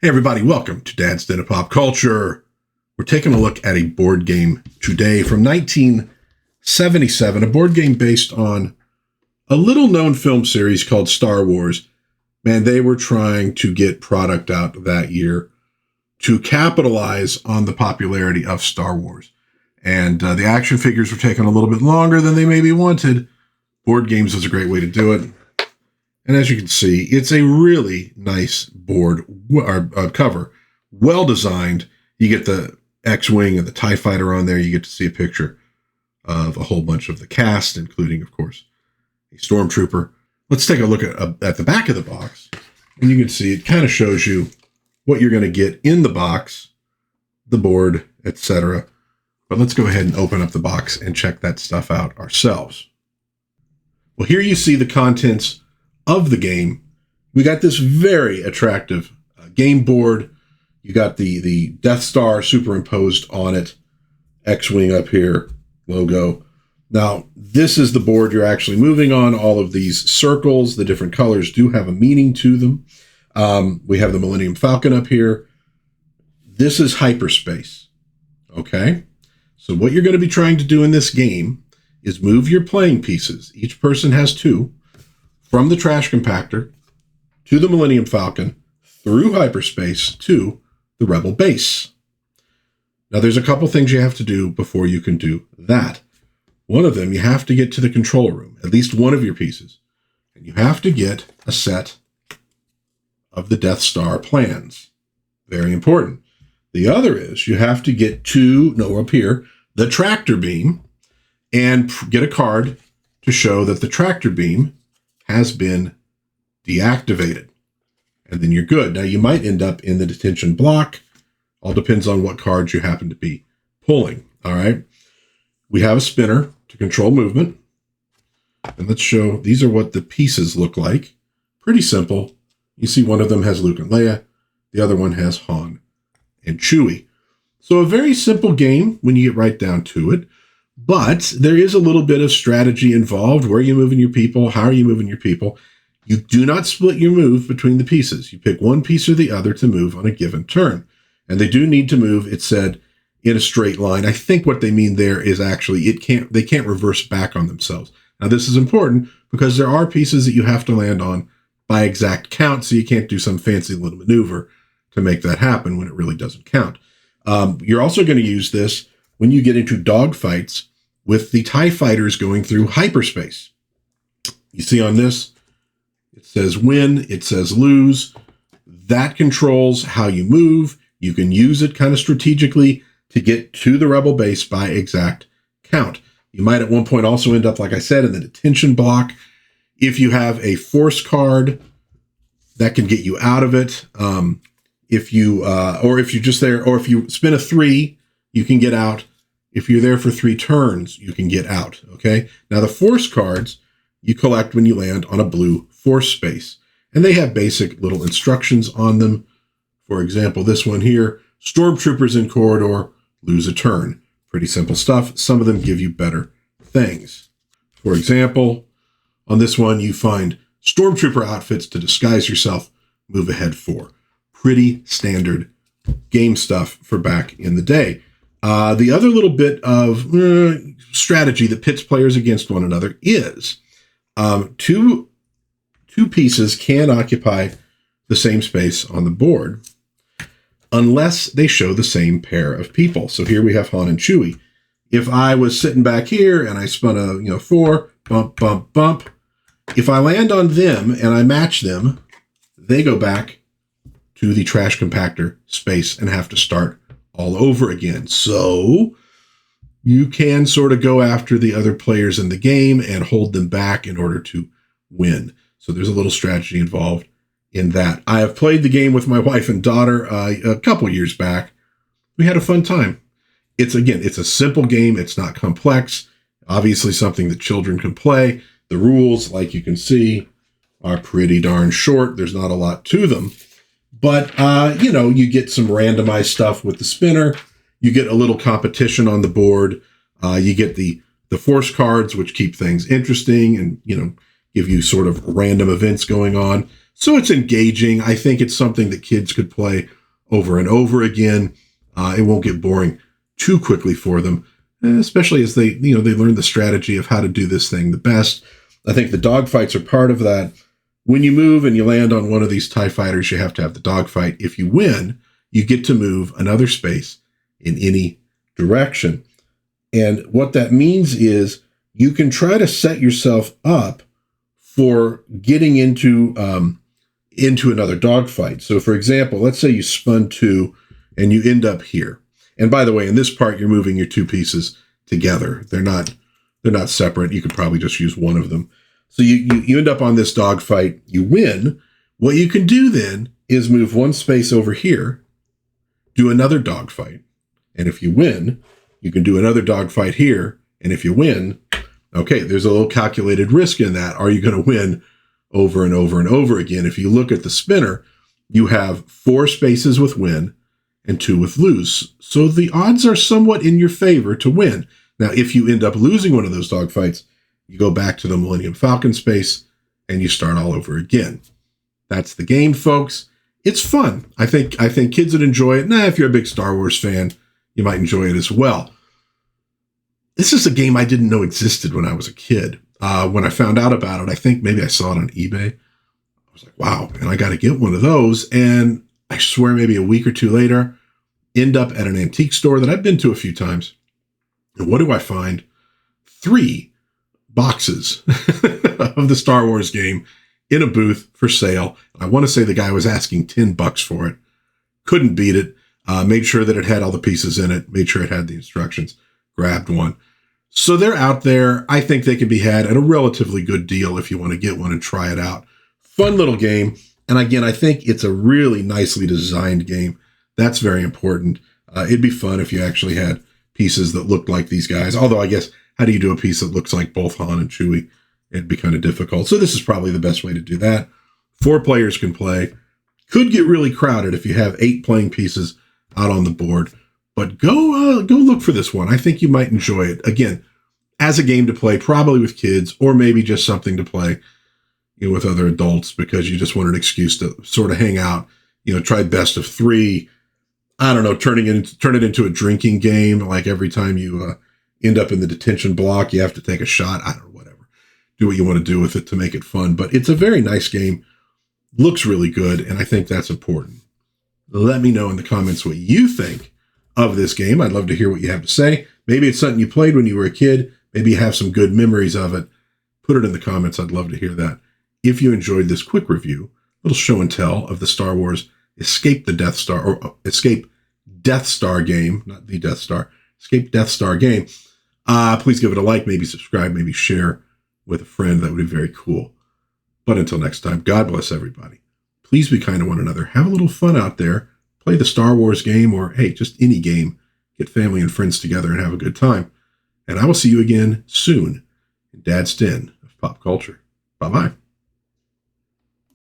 Hey everybody, welcome to DadsDen of Pop Culture. We're taking a look at a board game today from 1977, a board game based on a little-known film series called Star Wars. Man, they were trying to get product out that year to capitalize on the popularity of Star Wars. And the action figures were taking a little bit longer than they maybe wanted. Board games was a great way to do it. And as you can see, it's a really nice board cover, well designed. You get the X-Wing and the TIE Fighter on there. You get to see a picture of a whole bunch of the cast, including, of course, a Stormtrooper. Let's take a look at the back of the box. And you can see it kind of shows you what you're going to get in the box, the board, etc. But let's go ahead and open up the box and check that stuff out ourselves. Well, here you see the contents of the game. We got this very attractive game board. You got the Death Star superimposed on it, X-Wing up here, logo. Now, this is the board you're actually moving on. All of these circles, the different colors do have a meaning to them. We have the Millennium Falcon up here. This is hyperspace, okay? So what you're going to be trying to do in this game is move your playing pieces. Each person has two. From the trash compactor to the Millennium Falcon through hyperspace to the Rebel base. Now, there's a couple things you have to do before you can do that. One of them, you have to get to the control room, at least one of your pieces. And you have to get a set of the Death Star plans. Very important. The other is you have to get up here, the tractor beam, and get a card to show that the tractor beam has been deactivated. And then you're good. Now, you might end up in the detention block. All depends on what cards you happen to be pulling. All right. We have a spinner to control movement. And let's show, these are what the pieces look like. Pretty simple. You see one of them has Luke and Leia. The other one has Han and Chewie. So a very simple game when you get right down to it. But there is a little bit of strategy involved. Where are you moving your people? How are you moving your people? You do not split your move between the pieces. You pick one piece or the other to move on a given turn. And they do need to move, it said, in a straight line. I think what they mean there is actually they can't reverse back on themselves. Now, this is important because there are pieces that you have to land on by exact count, so you can't do some fancy little maneuver to make that happen when it really doesn't count. You're also going to use this when you get into dogfights with the TIE fighters going through hyperspace. You see on this, it says win, it says lose. That controls how you move. You can use it kind of strategically to get to the Rebel base by exact count. You might at one point also end up, like I said, in the detention block. If you have a force card, that can get you out of it. If you spin a 3, you can get out. If you're there for 3 turns, you can get out, okay? Now, the force cards you collect when you land on a blue force space. And they have basic little instructions on them. For example, this one here, Stormtroopers in corridor, lose a turn. Pretty simple stuff. Some of them give you better things. For example, on this one, you find Stormtrooper outfits to disguise yourself, move ahead 4. Pretty standard game stuff for back in the day. The other little bit of strategy that pits players against one another is two pieces can occupy the same space on the board unless they show the same pair of people. So here we have Han and Chewie. If I was sitting back here and I spun a 4, bump, bump, bump, if I land on them and I match them, they go back to the trash compactor space and have to start all over again. So you can sort of go after the other players in the game and hold them back in order to win. So there's a little strategy involved in that. I have played the game with my wife and daughter a couple years back. We had a fun time. It's a simple game. It's not complex. Obviously something that children can play. The rules, like you can see, are pretty darn short. There's not a lot to them. But, you get some randomized stuff with the spinner. You get a little competition on the board. You get the force cards, which keep things interesting and, give you sort of random events going on. So it's engaging. I think it's something that kids could play over and over again. It won't get boring too quickly for them, especially as they learn the strategy of how to do this thing the best. I think the dogfights are part of that. When you move and you land on one of these TIE fighters, you have to have the dogfight. If you win, you get to move another space in any direction. And what that means is you can try to set yourself up for getting into another dogfight. So for example, let's say you spun 2 and you end up here. And by the way, in this part, you're moving your 2 pieces together. They're not separate. You could probably just use one of them. So you end up on this dogfight, you win. What you can do then is move 1 space over here, do another dogfight. And if you win, you can do another dogfight here. And if you win, okay, there's a little calculated risk in that. Are you going to win over and over and over again? If you look at the spinner, you have 4 spaces with win and 2 with lose. So the odds are somewhat in your favor to win. Now, if you end up losing one of those dogfights, you go back to the Millennium Falcon space and you start all over again. That's the game, folks. It's fun. I think kids would enjoy it. If you're a big Star Wars fan, you might enjoy it as well. This is a game I didn't know existed when I was a kid. When I found out about it, I think maybe I saw it on eBay. I was like, wow, man, I got to get one of those. And I swear maybe a week or 2 later, end up at an antique store that I've been to a few times. And what do I find? 3 boxes of the Star Wars game in a booth for sale. I want to say the guy was asking $10 for it. Couldn't beat it. Made sure that it had all the pieces in it. Made sure it had the instructions. Grabbed one. So they're out there. I think they can be had at a relatively good deal if you want to get one and try it out. Fun little game. And again, I think it's a really nicely designed game. That's very important. It'd be fun if you actually had pieces that looked like these guys. Although I guess, how do you do a piece that looks like both Han and Chewie? It'd be kind of difficult. So this is probably the best way to do that. 4 players can play. Could get really crowded if you have 8 playing pieces out on the board. But go look for this one. I think you might enjoy it. Again, as a game to play, probably with kids, or maybe just something to play with other adults because you just want an excuse to sort of hang out. Try best of 3. I don't know, turn it into a drinking game. Like every time you end up in the detention block, you have to take a shot. I don't know, whatever. Do what you want to do with it to make it fun. But it's a very nice game. Looks really good, and I think that's important. Let me know in the comments what you think of this game. I'd love to hear what you have to say. Maybe it's something you played when you were a kid. Maybe you have some good memories of it. Put it in the comments. I'd love to hear that. If you enjoyed this quick review, little show and tell of the Star Wars Escape Death Star game, not the Death Star, Escape Death Star game. Please give it a like, maybe subscribe, maybe share with a friend. That would be very cool. But until next time, God bless everybody. Please be kind to one another. Have a little fun out there. Play the Star Wars game or, hey, just any game. Get family and friends together and have a good time. And I will see you again soon in Dad's Den of Pop Culture. Bye-bye.